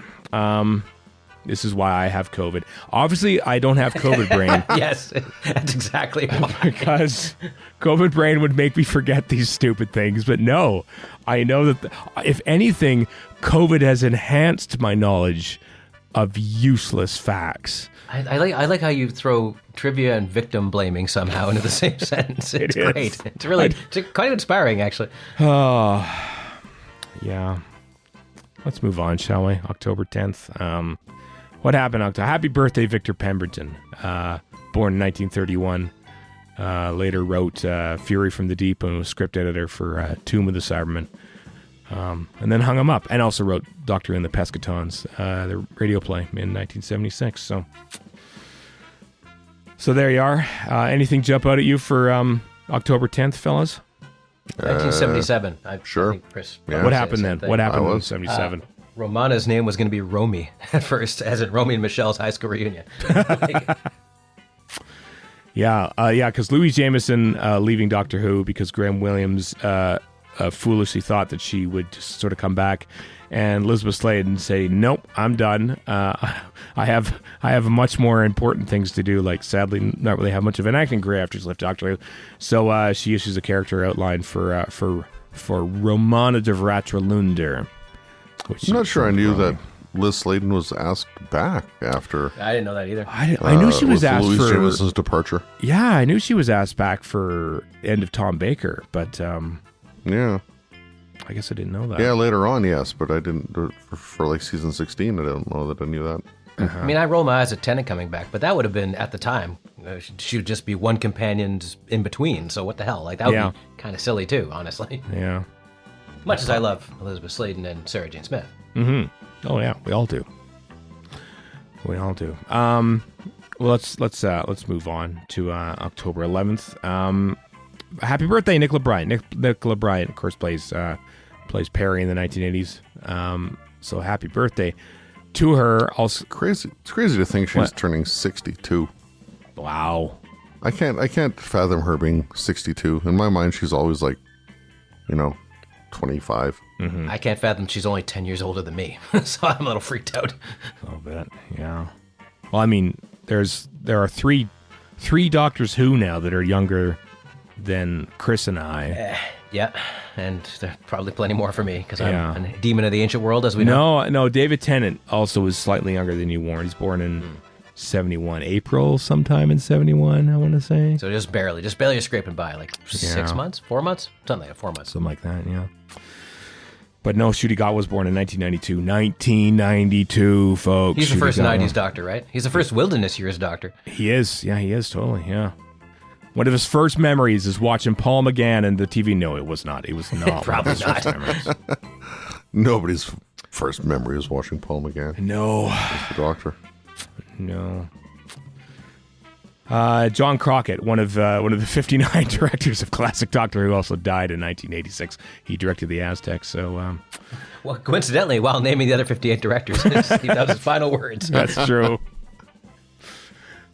This is why I have COVID. Obviously, I don't have COVID brain. Yes, that's exactly why. Because COVID brain would make me forget these stupid things. But no, I know that, if anything, COVID has enhanced my knowledge of useless facts. I like how you throw trivia and victim blaming somehow into the same sentence. It's great. It's really quite inspiring, actually. Oh, yeah. Let's move on, shall we? October 10th. What happened, October? Happy birthday, Victor Pemberton. Born in 1931. Later wrote Fury from the Deep and was script editor for Tomb of the Cybermen. And then hung him up. And also wrote Doctor and the Pescatons, the radio play in 1976. So there you are. Anything jump out at you for October 10th, fellas? 1977. Sure. I think Chris What happened then? thing. What happened in 77? Romana's name was going to be Romy at first, as in Romy and Michelle's high school reunion. Yeah, because Louise Jameson leaving Doctor Who because Graham Williams foolishly thought that she would just sort of come back, and Elizabeth Sladen say, "Nope, I'm done. I have much more important things to do. Like, sadly, not really have much of an acting career after she left Doctor Who." So she issues a character outline for Romana de Vratralunder. I'm not sure I knew that Liz Sladen was asked back after. I didn't know that either. I knew she was asked Louise for Jameson's departure. Yeah, I knew she was asked back for End of Tom Baker, but Yeah. I guess I didn't know that. Yeah, later on, yes, but I didn't for like season 16. I don't know that I knew that. I mean, I roll my eyes at Tennant coming back, but that would have been, at the time, she would just be one companion's in between, so what the hell? Like, that would be kind of silly, too, honestly. Yeah. Much as I love Elizabeth Sladen and Sarah Jane Smith. Mm-hmm. Oh, yeah, we all do. We all do. Well, let's move on to October 11th. Happy birthday, Nicola Bryant. Nicola Bryant, of course, plays Perry in the 1980s. So happy birthday to her. Also, It's crazy to think she's turning 62. Wow. I can't fathom her being 62. In my mind, she's always like, 25. I can't fathom she's only 10 years older than me, so I'm a little freaked out. A little bit, yeah. Well, I mean, there are three Doctors Who now that are younger than Chris and I. Yeah, and there are probably plenty more for me, because I'm a demon of the ancient world, as we know. No, David Tennant also is slightly younger than you, Warren. He's born in 71, April sometime in 71, I want to say. So just barely scraping by, like 6 months, 4 months? Something like that, 4 months. Something like that, yeah. But no, Ncuti Gat was born in 1992. 1992, folks. He's the Ncuti first Gat 90s doctor, right? He's the first wilderness years doctor. He is. Yeah, he is, totally, yeah. One of his first memories is watching Paul McGann and the TV. No, it was not. It was not. Probably not. Nobody's first memory is watching Paul McGann. No. He's the doctor. No. John Crockett, one of the 59 directors of classic Doctor Who, also died in 1986. He directed the Aztecs, so... Well, coincidentally, while naming the other 58 directors, that was his final words. That's true.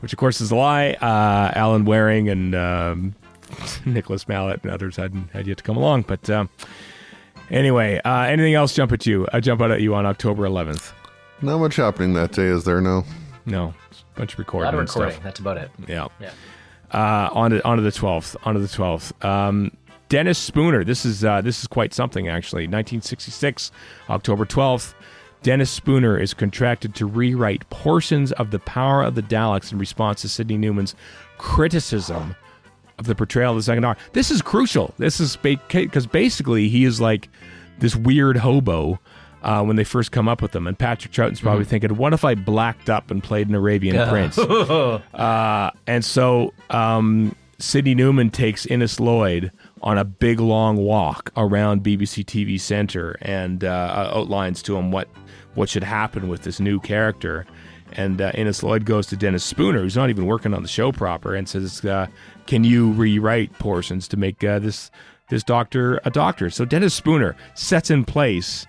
Which, of course, is a lie. Alan Waring and Nicholas Mallet and others had yet to come along. But anyway, anything else jump out at you on October 11th? Not much happening that day, is there? No. No, it's a bunch of A recording. lot of and recording. stuff. That's about it. Yeah. Yeah. On to the 12th. Dennis Spooner. This is quite something, actually. 1966, October 12th. Dennis Spooner is contracted to rewrite portions of The Power of the Daleks in response to Sidney Newman's criticism of the portrayal of the second Doctor. This is crucial. This is because basically he is like this weird hobo when they first come up with him. And Patrick Troughton's probably thinking, what if I blacked up and played an Arabian Prince? And so Sidney Newman takes Innes Lloyd on a big, long walk around BBC TV Centre and outlines to him what should happen with this new character. And Innes Lloyd goes to Dennis Spooner, who's not even working on the show proper, and says, can you rewrite portions to make this Doctor a Doctor? So Dennis Spooner sets in place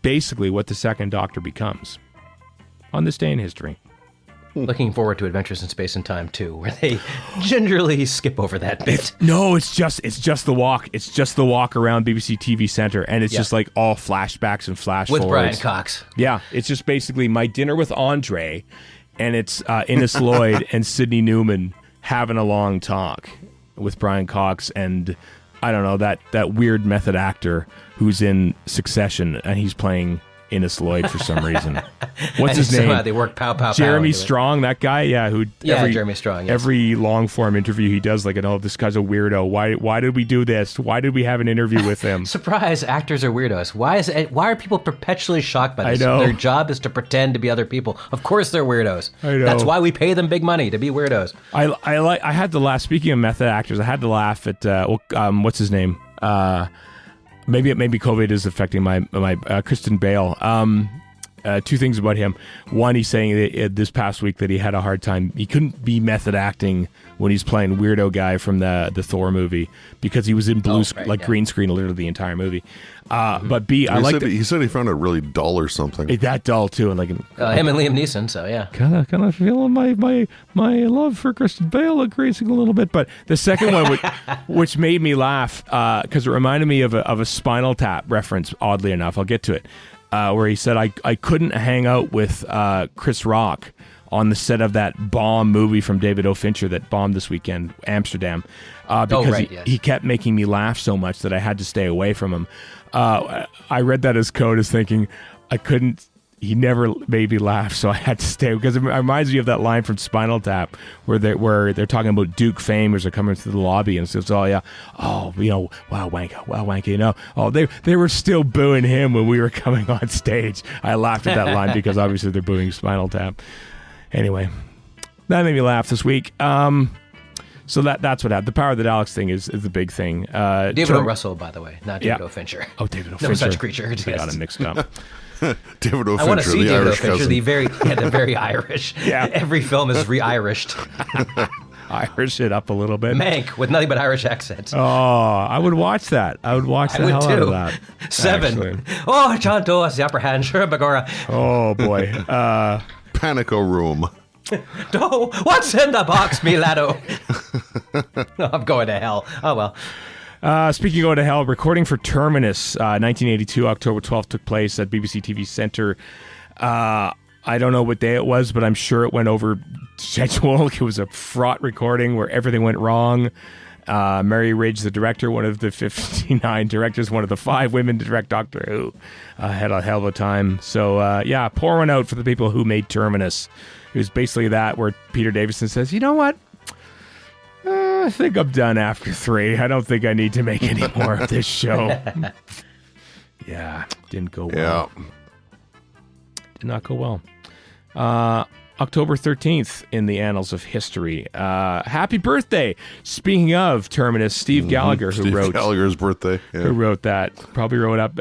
basically what the second Doctor becomes on this day in history. Looking forward to Adventures in Space and Time too, where they gingerly skip over that bit. It's just the walk. It's just the walk around BBC TV Centre, and it's just like all flashbacks and flash With forwards. Brian Cox. Yeah, it's just basically my dinner with Andre, and it's Innes Lloyd and Sidney Newman having a long talk with Brian Cox and I don't know that weird method actor who's in Succession, and he's playing Innes Lloyd for some reason. What's his name? They work pow. Jeremy Strong, that guy, Jeremy Strong. Yes. Every long form interview he does, like, oh, this guy's a weirdo. Why did we do this? Why did we have an interview with him? Surprise! Actors are weirdos. Why are people perpetually shocked by this? I know. Their job is to pretend to be other people. Of course, they're weirdos. I know. That's why we pay them big money to be weirdos. I had to laugh. Speaking of method actors, I had to laugh at what's his name? Maybe COVID is affecting my Kristen Bale. Two things about him. One, he's saying that this past week that he had a hard time. He couldn't be method acting when he's playing weirdo guy from the Thor movie because he was in green screen literally the entire movie. But B, he said he found it really dull or something. That dull too, and him and Liam Neeson. So yeah, kind of feeling my love for Kristen Bale increasing a little bit. But the second one, which made me laugh because it reminded me of a Spinal Tap reference. Oddly enough, I'll get to it. Where he said, I couldn't hang out with Chris Rock on the set of that bomb movie from David O. Fincher that bombed this weekend, Amsterdam, because he kept making me laugh so much that I had to stay away from him. I read that as code as thinking he never made me laugh, so I had to stay, because it reminds me of that line from Spinal Tap where they're talking about Duke famers are coming through the lobby, and it says, wow, wanker, they were still booing him when we were coming on stage. I laughed at that line because obviously they're booing Spinal Tap. Anyway, that made me laugh this week. So that's what happened. The Power of the Daleks thing is the big thing. David O. Russell, by the way, not David O. Fincher. Oh, David O. Fincher. No such creature. I got him mixed up. David O. Fincher, I want to see the David O. Irish Fincher, cousin. the very Irish. Yeah. Every film is re-Irished. Irish it up a little bit. Mank with nothing but Irish accents. Oh, I would watch that. I would watch the hell out of that. 7. Actually. Oh, John Doe has the upper hand. Sure, Bagora. Oh, boy. Panico Room. Doe, what's in the box, me laddo? I'm going to hell. Oh, well. Speaking of going to hell, recording for Terminus, 1982, October 12th, took place at BBC TV Centre. I don't know what day it was, but I'm sure it went over schedule. It was a fraught recording where everything went wrong. Mary Ridge, the director, one of the 59 directors, one of the 5 women to direct Doctor Who, had a hell of a time. So, pour one out for the people who made Terminus. It was basically that, where Peter Davison says, you know what? I think I'm done after 3. I don't think I need to make any more of this show. Yeah, didn't go well. Yeah. Did not go well. October 13th in the annals of history. Happy birthday. Speaking of Terminus, Steve Gallagher, Steve Gallagher's birthday. Yeah. Who wrote that, probably wrote up,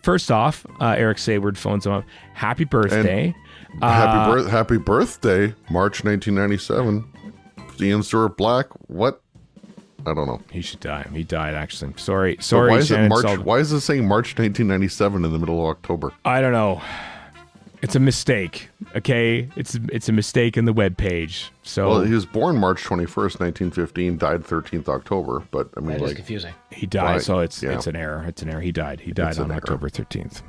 first off, Eric Sayward phones him up. Happy birthday. Happy birthday, March 1997. Ian Stewart Black. What? I don't know. He should die. He died, actually. Sorry. Why is Shannon it March? Sullivan. Why is it saying March 1997 in the middle of October? I don't know. It's a mistake. Okay, it's a mistake in the web page. So well, he was born March 21st, 1915. Died 13th October. But I mean, That is confusing. he died. So it's an error. It's an error. He died. He died on October 13th.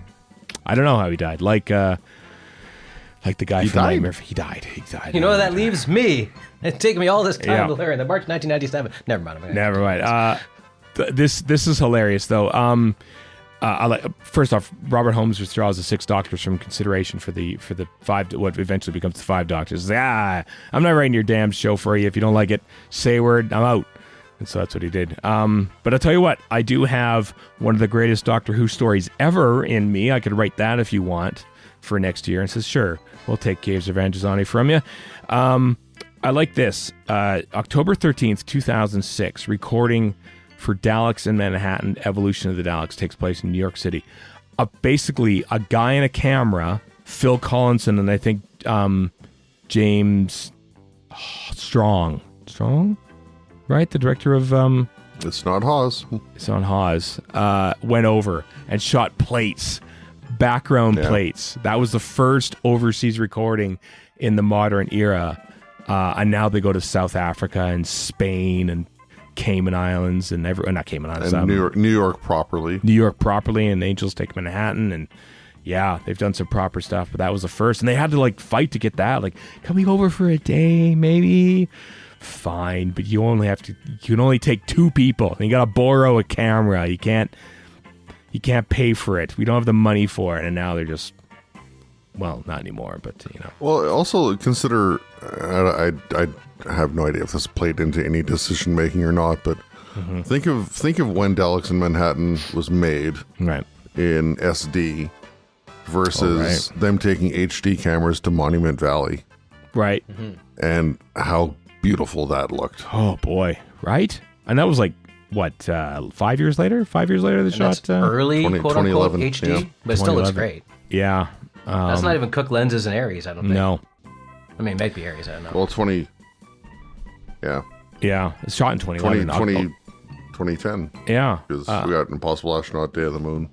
I don't know how he died. Like Like the guy He from died? Nightmare. He died. You know what that leaves me? It's taken me all this time Yeah. to learn. The March 1997. Never mind. Never mind. This is hilarious though. First off, Robert Holmes withdraws the 6 doctors from consideration for the 5, what eventually becomes the 5 doctors. I'm not writing your damn show for you. If you don't like it, say a word. I'm out. And so that's what he did. But I'll tell you what, I do have one of the greatest Doctor Who stories ever in me. I could write that if you want for next year. And says, sure, we'll take Caves of Anjazani from you. I like this. October 13th, 2006, recording for Daleks in Manhattan, Evolution of the Daleks takes place in New York City. Basically, a guy and a camera, Phil Collinson, and I think James Strong, right? The director of It's not Hawes. it's on Hawes, went over and shot plates, background plates. That was the first overseas recording in the modern era. And now they go to South Africa and Spain and Cayman Islands and not Cayman Islands, And New York properly. New York properly, and Angels Take Manhattan, and yeah, they've done some proper stuff, but that was the first, and they had to like fight to get that. Like, can we go over for a day, maybe? Fine, but you can only take 2 people. And you gotta borrow a camera. You can't pay for it. We don't have the money for it, and now they're just, well, not anymore, but you know. Well, also consider, I have no idea if this played into any decision making or not, but think of when Daleks in Manhattan was made Right. in SD versus them taking HD cameras to Monument Valley, Right. and how beautiful that looked. Oh boy, right? And that was like what, 5 years later? 5 years later, they That's shot. early, 2011, quote-unquote, HD, yeah. but it still looks 2011. great. Yeah. That's not even Cook lenses and Aries, I don't think. No. I mean, it might be Aries, I don't know. Well, 20, yeah, Yeah, it's shot in 2011. 2010, Yeah. because we got Impossible Astronaut, Day of the Moon,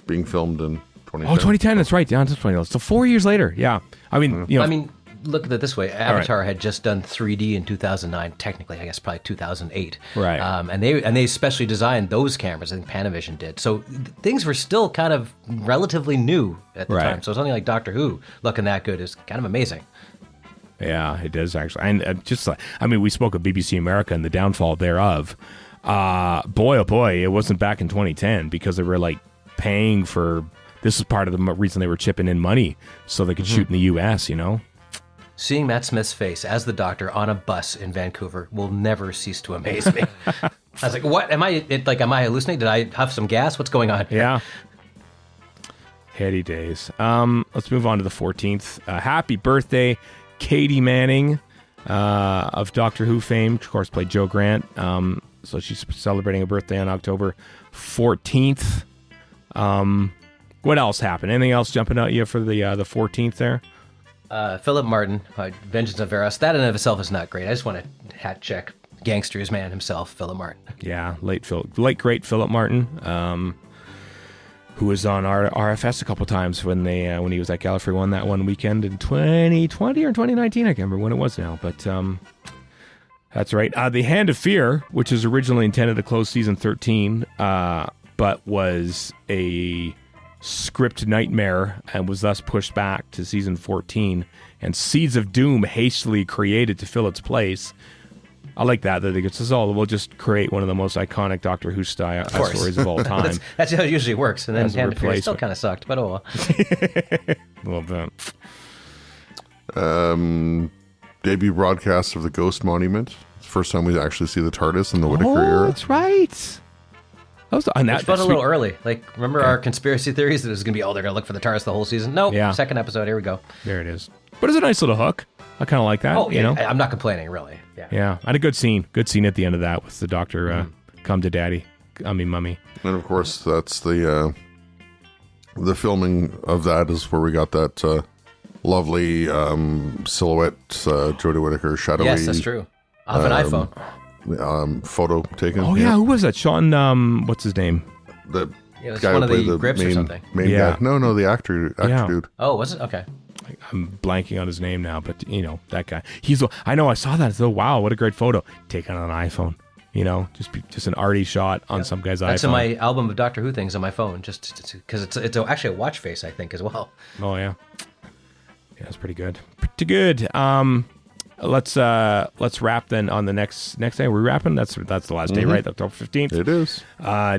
being filmed in 2010. Oh, 2010. That's right. Yeah, it's 2011. So 4 years later. Yeah. I mean, you know. I mean, look at it this way. Avatar had just done 3D in 2009. Technically, I guess probably 2008. Right. And they specially designed those cameras. I think Panavision did. So things were still kind of relatively new at the time. So something like Doctor Who looking that good is kind of amazing. Yeah, it does actually. And just like, I mean, we spoke of BBC America and the downfall thereof. Boy, oh boy, it wasn't back in 2010 because they were like paying for. This is part of the reason they were chipping in money so they could shoot in the U.S. You know. Seeing Matt Smith's face as the Doctor on a bus in Vancouver will never cease to amaze me. I was like, "What am I? Am I hallucinating? Did I huff some gas? What's going on?" Yeah. Heady days. Let's move on to the 14th. Happy birthday, Katie Manning of Doctor Who fame. Of course, played Jo Grant. So she's celebrating a birthday on October 14th. What else happened? Anything else jumping out at you for the 14th there? Philip Martin, Vengeance of Eros. That in and of itself is not great. I just want to hat check gangster's man himself, Philip Martin. Yeah, late great Philip Martin, who was on RFS a couple times when he was at Gallifrey One that one weekend in 2020 or 2019. I can't remember when it was now, but that's right. The Hand of Fear, which is originally intended to close season 13, but was a script nightmare and was thus pushed back to season 14, and Seeds of Doom hastily created to fill its place. I like that they just says, "Oh, we'll just create one of the most iconic Doctor Who stories of all time." that's how it usually works. And then As a Hand of Fear still replacement. kind of sucked, but oh well. A little bit. Debut broadcast of the Ghost Monument. It's the first time we actually see the TARDIS in the Whittaker Oh, era. that's right. That was Which felt a little early. Like, remember our conspiracy theories that it was going to be, they're going to look for the TARDIS the whole season? Nope. Yeah. Second episode, here we go. There it is. But it's a nice little hook. I kind of like that. Oh, you know. I'm not complaining, really. Yeah. Yeah, I had a good scene. Good scene at the end of that with the Doctor come to Daddy. I mean, Mummy. And of course, that's the filming of that is where we got that lovely silhouette Jodie Whittaker shadowy. Yes, that's true. Off an iPhone. Photo taken. Oh yeah, who was that? Sean. What's his name? The Yeah, it was guy one who of played the the Grips or main, something. main Yeah. guy. No, the actor Yeah. dude. Oh, was it? Okay. I'm blanking on his name now, but you know that guy. I know. I saw that. So wow, what a great photo taken on an iPhone. You know, just an arty shot on some guy's That's iPhone. in my album of Doctor Who things on my phone, just because it's actually a watch face, I think, as well. Oh yeah, Yeah, it's pretty good. Pretty good. Let's wrap then on the next day. We're wrapping. That's the last day, right? October 15th. It is.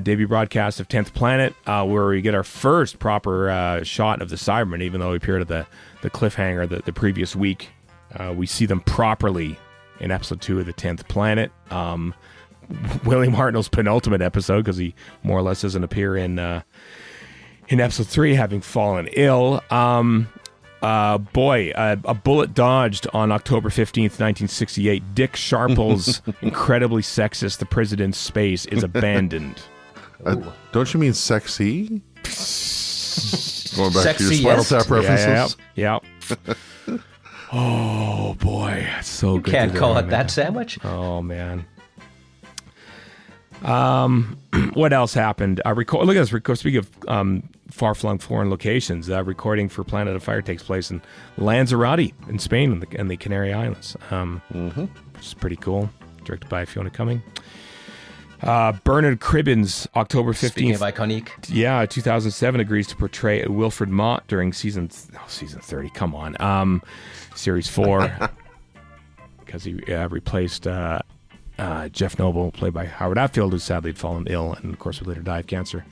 Debut broadcast of 10th Planet, where we get our first proper shot of the Cybermen, even though we appeared at the cliffhanger the previous week. We see them properly in episode 2 of the 10th Planet. William Hartnell's penultimate episode, because he more or less doesn't appear in episode 3, having fallen ill. A bullet dodged on October 15th, 1968. Dick Sharple's incredibly sexist The Prison in Space is abandoned. Don't you mean sexy? Going back to your Spinal Tap references. Yeah. Oh, boy. It's so good. Can't call it that sandwich. Oh, man. What else happened? Look at this. Speaking of far-flung foreign locations, recording for Planet of Fire takes place in Lanzarote in Spain and the Canary Islands. Which is pretty cool. Directed by Fiona Cumming. Bernard Cribbins, October 15th. Speaking of iconic. Yeah, 2007 agrees to portray Wilfred Mott during season 30. Come on. Series 4. Because he replaced Jeff Noble, played by Howard Atfield, who sadly had fallen ill and, of course, would later die of cancer.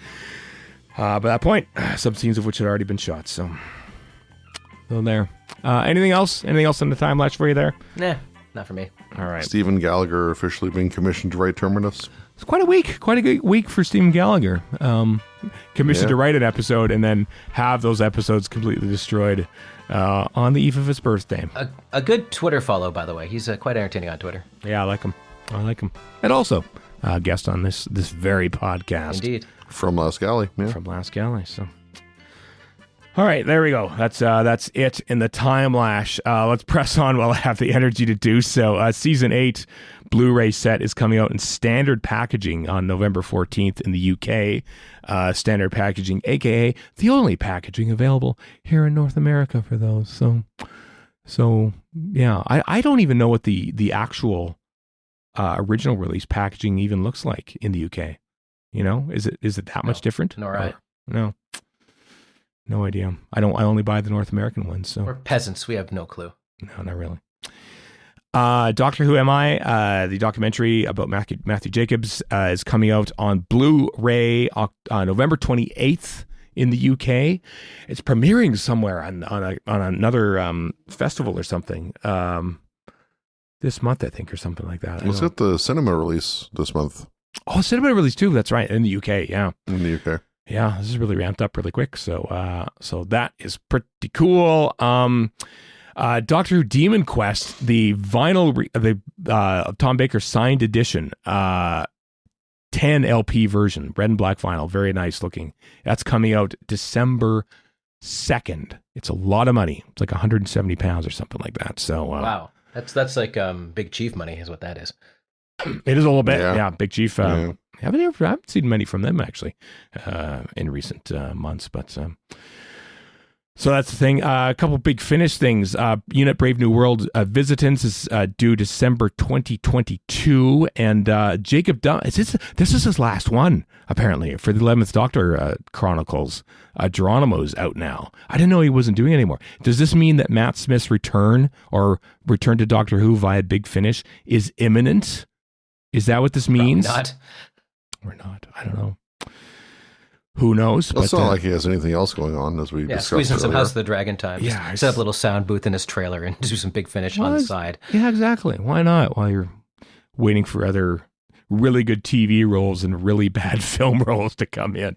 By that point, some scenes of which had already been shot. So there. Anything else? Anything else in the time lapse for you there? Nah, not for me. All right. Stephen Gallagher officially being commissioned to write Terminus. It's quite a good week for Stephen Gallagher. Commissioned to write an episode and then have those episodes completely destroyed on the eve of his birthday. A good Twitter follow, by the way. He's quite entertaining on Twitter. Yeah, I like him. And also, guest on this very podcast. Indeed. From Last Galley. Yeah. From Last Galley. So, all right, there we go. That's it in the Timelash. Let's press on while I have the energy to do so. Season 8 Blu-ray set is coming out in standard packaging on November 14th in the UK. Standard packaging, aka the only packaging available here in North America for those. So yeah, I don't even know what the actual original release packaging even looks like in the UK. You know, is it that much different? Nor I. No idea. I only buy the North American ones. So we're peasants. We have no clue. No, not really. Doctor Who Am I? The documentary about Matthew Jacobs is coming out on Blu-ray November 28th in the UK. It's premiering somewhere on another festival or something this month, I think, or something like that. Was it the cinema release this month? Oh, cinema release too. That's right, in the UK. Yeah, in the UK. Yeah, this is really ramped up really quick. So that is pretty cool. Doctor Who Demonquest, the vinyl, Tom Baker signed edition, 10 LP version, red and black vinyl, very nice looking. That's coming out December 2nd. It's a lot of money. It's like £170 or something like that. So wow, that's like Big Chief money is what that is. It is a little bit, yeah. Big Chief. Yeah. I haven't seen many from them actually in recent months, but so that's the thing. A couple big Finnish things. Unit Brave New World Visitants is due December 2022, and Jacob Dunn. This is his last one apparently for the 11th Doctor Chronicles. Geronimo's out now. I didn't know he wasn't doing it anymore. Does this mean that Matt Smith's return to Doctor Who via Big Finish is imminent? Is that what this means? Probably not. Or not. I don't know. Who knows? It's not like he has anything else going on, as we discussed squeeze in some earlier. House of the Dragon time. Yeah, set up a little sound booth in his trailer and do some Big Finish on the side. Yeah, exactly. Why not? While you're waiting for other really good TV roles and really bad film roles to come in.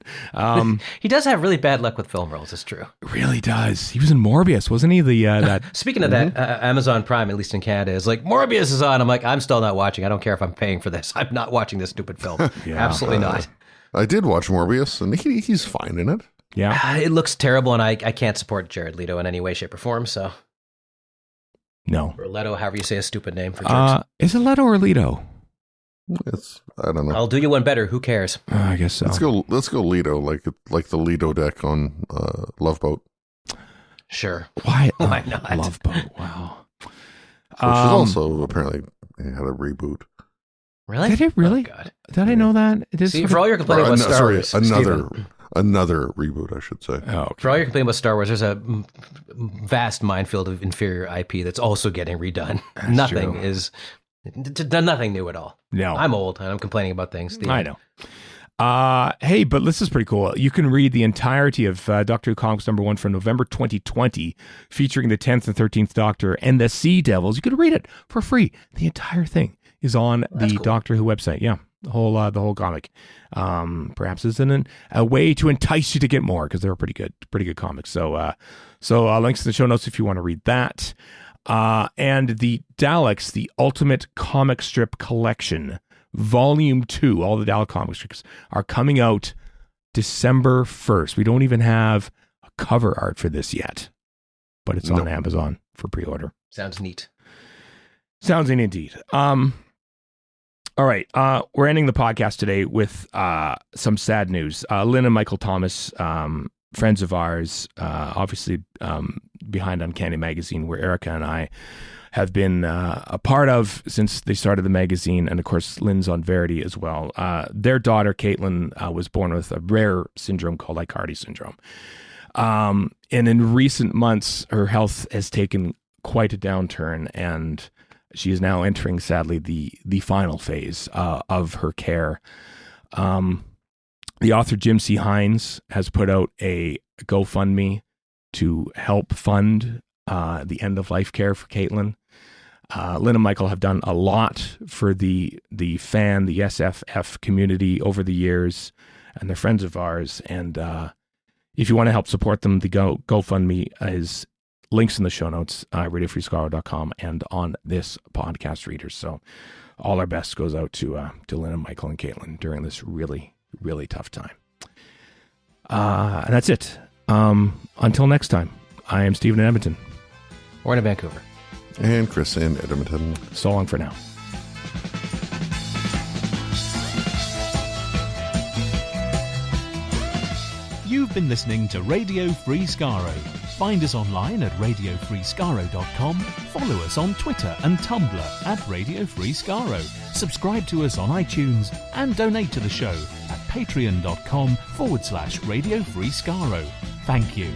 He does have really bad luck with film roles, it's true. Really does. He was in Morbius, wasn't he? That Speaking of that, Amazon Prime, at least in Canada, is like, Morbius is on. I'm like, I'm still not watching. I don't care if I'm paying for this. I'm not watching this stupid film. Absolutely not. I did watch Morbius, and he's fine in it. Yeah. It looks terrible, and I can't support Jared Leto in any way, shape, or form, so. No. Or Leto, however you say a stupid name for jerks. Is it Leto or Leto? I don't know. I'll do you one better. Who cares? I guess so. Let's go Lido, like the Lido deck on Love Boat. Sure. Why not? Love Boat. Wow. Which is also apparently had a reboot. Really? Did it really? Oh, God. Did I know that? It is See, for all your complaining about Star Wars, another Another reboot, I should say. Oh, okay. For all your complaining about Star Wars, there's a vast minefield of inferior IP that's also getting redone. Nothing new at all. No. I'm old and I'm complaining about things. I know. Hey, but this is pretty cool. You can read the entirety of Doctor Who Comics #1 from November 2020, featuring the 10th and 13th Doctor and the Sea Devils. You can read it for free. The entire thing is on the cool. Doctor Who website. Yeah, the whole comic. Perhaps it's a way to entice you to get more, because they're pretty good comics. So links in the show notes if you want to read that. And the Daleks, the Ultimate Comic Strip Collection, Volume 2, all the Dalek comic strips are coming out December 1st. We don't even have a cover art for this yet, but it's on Amazon for pre-order. Sounds neat. Sounds neat indeed. All right. We're ending the podcast today with some sad news. Lynn and Michael Thomas, friends of ours, obviously behind Uncanny Magazine, where Erica and I have been a part of since they started the magazine, and of course Lynn's on Verity as well. Their daughter Caitlin was born with a rare syndrome called Aicardi syndrome, and in recent months her health has taken quite a downturn, and she is now entering, sadly, the final phase of her care. The author Jim C. Hines has put out a GoFundMe to help fund the end of life care for Caitlin. Lynn and Michael have done a lot for the SFF community over the years, and they're friends of ours. And if you want to help support them, the GoFundMe is links in the show notes, radiofreeskaro.com, and on this podcast reader. So all our best goes out to Lynn and Michael and Caitlin during this really, really tough time. And that's it. Until next time, I am Stephen in Edmonton. Or in Vancouver. And Chris in Edmonton. So long for now. You've been listening to Radio Free Skaro. Find us online at radiofreeskaro.com. Follow us on Twitter and Tumblr at Radio Free Skaro. Subscribe to us on iTunes and donate to the show at patreon.com/Radio Free Skaro. Thank you.